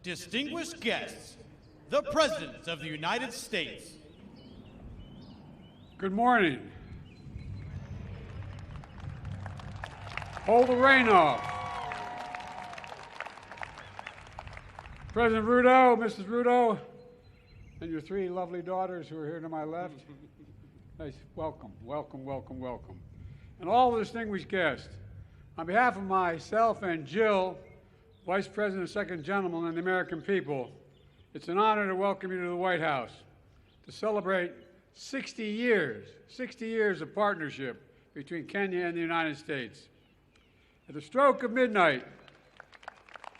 distinguished guests, the President of the United States. Good morning. Hold the rain off. President Ruto, Mrs. Ruto, and your three lovely daughters who are here to my left. Nice. Welcome, welcome, welcome, welcome. And all the distinguished guests, on behalf of myself and Jill, Vice President and Second Gentleman, and the American people, it's an honor to welcome you to the White House to celebrate 60 years of partnership between Kenya and the United States. At the stroke of midnight,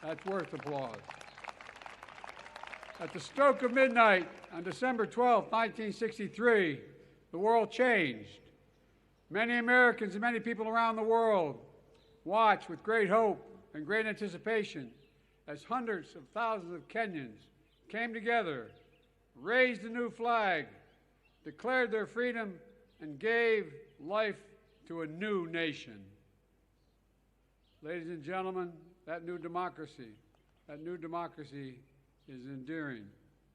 that's worth applause. At the stroke of midnight on December 12, 1963, the world changed. Many Americans and many people around the world watched with great hope and great anticipation as hundreds of thousands of Kenyans came together, raised a new flag, declared their freedom, and gave life to a new nation. Ladies and gentlemen, that new democracy is endearing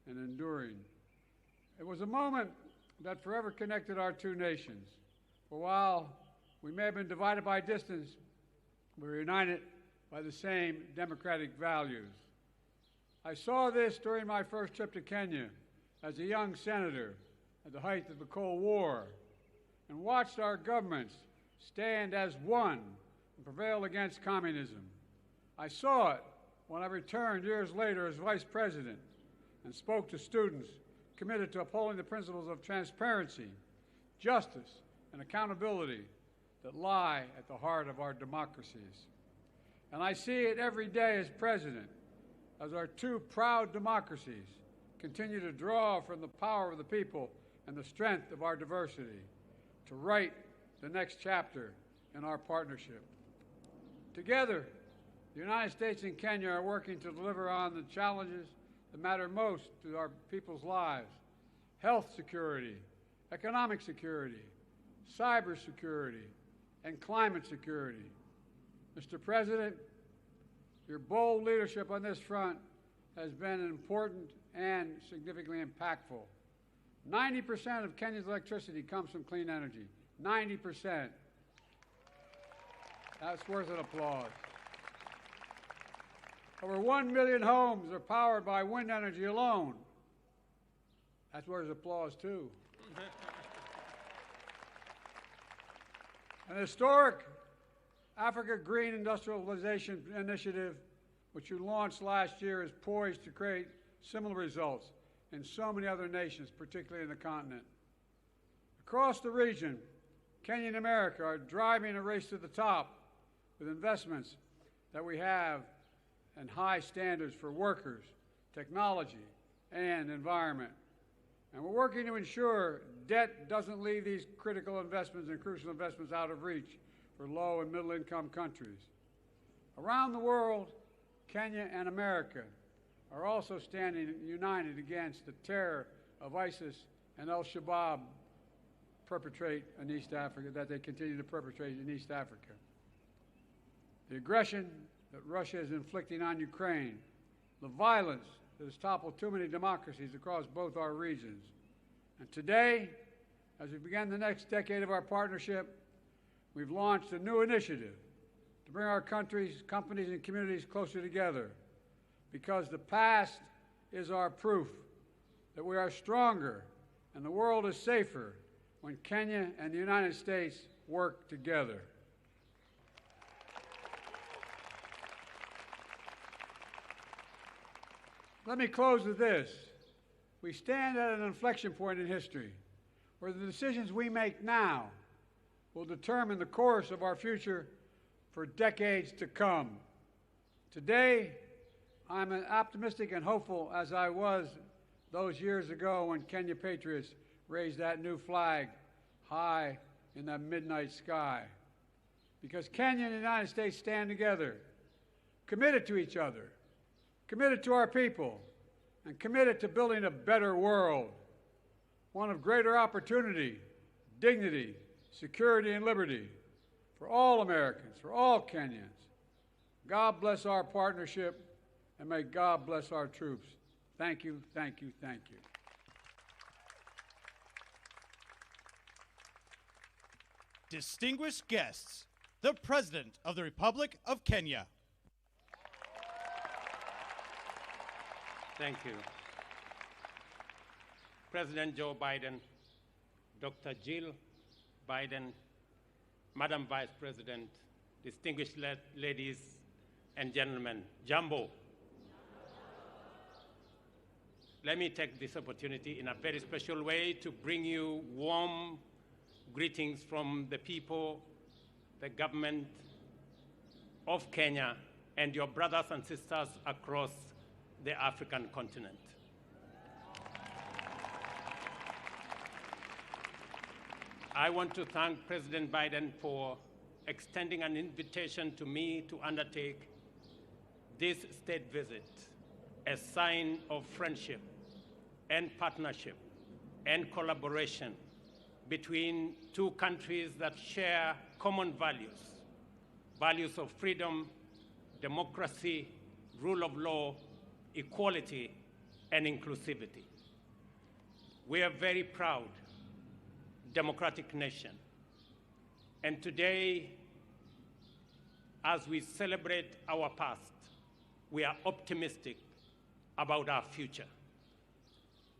and enduring. It was a moment that forever connected our two nations. For while we may have been divided by distance, we were united by the same democratic values. I saw this during my first trip to Kenya as a young senator at the height of the Cold War, and watched our governments stand as one and prevail against communism. I saw it when I returned years later as vice president and spoke to students committed to upholding the principles of transparency, justice, and accountability that lie at the heart of our democracies. And I see it every day as president, as our two proud democracies continue to draw from the power of the people and the strength of our diversity to write the next chapter in our partnership. Together, the United States and Kenya are working to deliver on the challenges that matter most to our people's lives: health security, economic security, cyber security, and climate security. Mr. President, your bold leadership on this front has been important and significantly impactful. 90% of Kenya's electricity comes from clean energy. 90%. That's worth an applause. Over 1 million homes are powered by wind energy alone. That's worth applause, too. An historic Africa Green Industrialization Initiative, which you launched last year, is poised to create similar results in so many other nations, particularly in the continent. Across the region, Kenya and America are driving a race to the top with investments that we have and high standards for workers, technology, and environment. And we're working to ensure debt doesn't leave these critical investments and crucial investments out of reach for low and middle income countries. Around the world, Kenya and America are also standing united against the terror of ISIS and Al-Shabaab that they continue to perpetrate in East Africa. The aggression that Russia is inflicting on Ukraine, the violence that has toppled too many democracies across both our regions. And today, as we begin the next decade of our partnership, we've launched a new initiative to bring our countries, companies, and communities closer together, because the past is our proof that we are stronger and the world is safer when Kenya and the United States work together. Let me close with this. We stand at an inflection point in history where the decisions we make now will determine the course of our future for decades to come. Today, I'm as optimistic and hopeful as I was those years ago when Kenya patriots raised that new flag high in that midnight sky. Because Kenya and the United States stand together, committed to each other, committed to our people, and committed to building a better world, one of greater opportunity, dignity, security, and liberty for all Americans, for all Kenyans. God bless our partnership, and may God bless our troops. Thank you, thank you, thank you. Distinguished guests, the President of the Republic of Kenya. Thank you. President Joe Biden, Dr. Jill Biden, Madam Vice President, distinguished ladies and gentlemen, Jambo. Let me take this opportunity in a very special way to bring you warm greetings from the people, the government of Kenya, and your brothers and sisters across the African continent. I want to thank President Biden for extending an invitation to me to undertake this state visit, a sign of friendship and partnership and collaboration between two countries that share common values, values of freedom, democracy, rule of law, equality, and inclusivity. We are very proud democratic nation. And today, as we celebrate our past, we are optimistic about our future.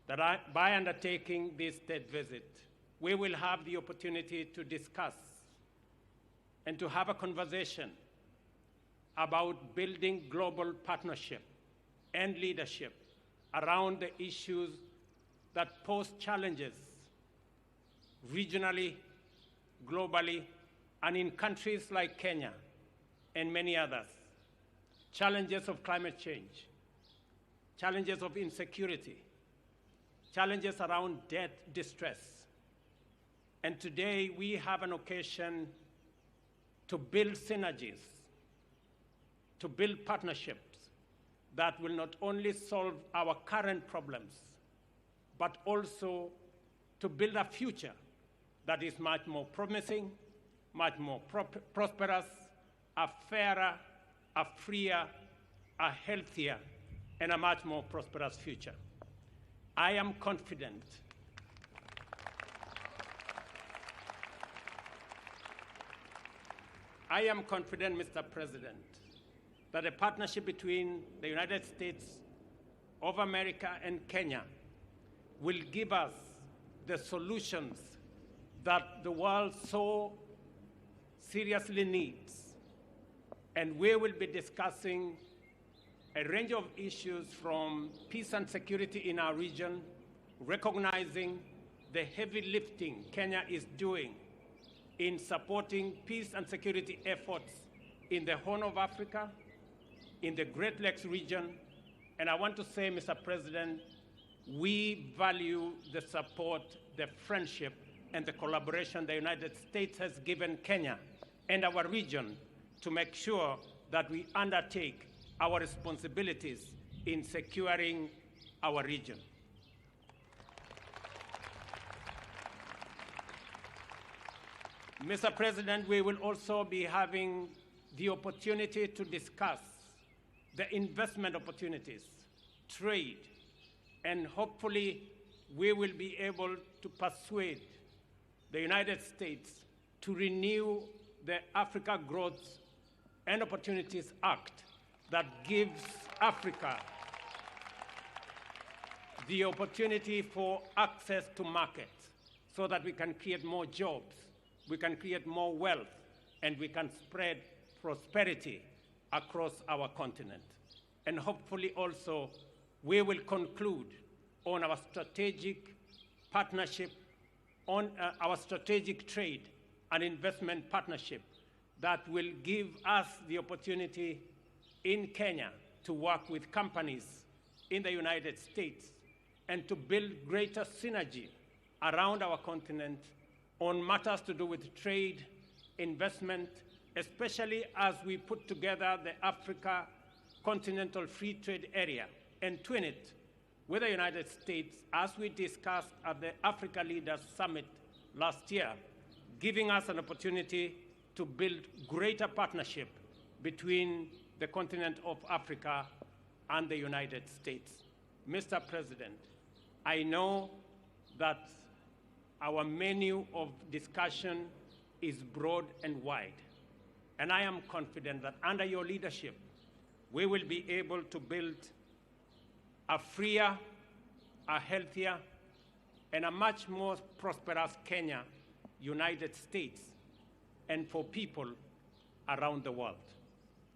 That by undertaking this state visit, we will have the opportunity to discuss and to have a conversation about building global partnership and leadership around the issues that pose challenges regionally, globally, and in countries like Kenya and many others. Challenges of climate change, challenges of insecurity, challenges around debt distress. And today we have an occasion to build synergies, to build partnerships that will not only solve our current problems, but also to build a future that is much more promising, much more prosperous, a fairer, a freer, a healthier, and a much more prosperous future. I am confident Mr. President, that a partnership between the United States of America and Kenya will give us the solutions that the world so seriously needs. And we will be discussing a range of issues from peace and security in our region, recognizing the heavy lifting Kenya is doing in supporting peace and security efforts in the Horn of Africa, in the Great Lakes region. And I want to say, Mr. President, we value the support, the friendship, and the collaboration the United States has given Kenya and our region to make sure that we undertake our responsibilities in securing our region. Mr. President, we will also be having the opportunity to discuss the investment opportunities, trade, and hopefully we will be able to persuade the United States to renew the Africa Growth and Opportunities Act that gives Africa the opportunity for access to markets so that we can create more jobs, we can create more wealth, and we can spread prosperity across our continent. And hopefully also we will conclude on our strategic partnership, on our strategic trade and investment partnership that will give us the opportunity in Kenya to work with companies in the United States and to build greater synergy around our continent on matters to do with trade, investment, especially as we put together the Africa Continental Free Trade Area and twin it with the United States, as we discussed at the Africa Leaders Summit last year, giving us an opportunity to build greater partnership between the continent of Africa and the United States. Mr. President, I know that our menu of discussion is broad and wide, and I am confident that under your leadership, we will be able to build a freer, a healthier, and a much more prosperous Kenya, United States, and for people around the world.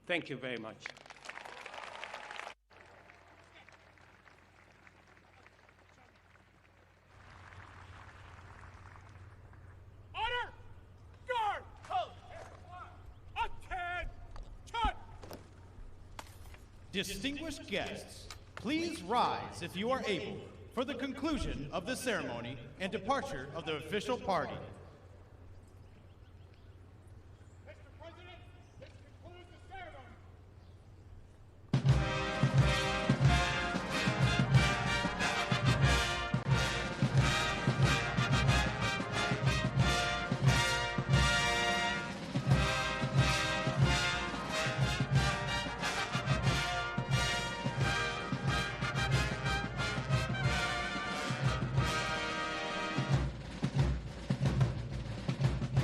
Thank you very much. Order! Guard! Attention! Distinguished guests, please rise if you are able for the conclusion of the ceremony and departure of the official party.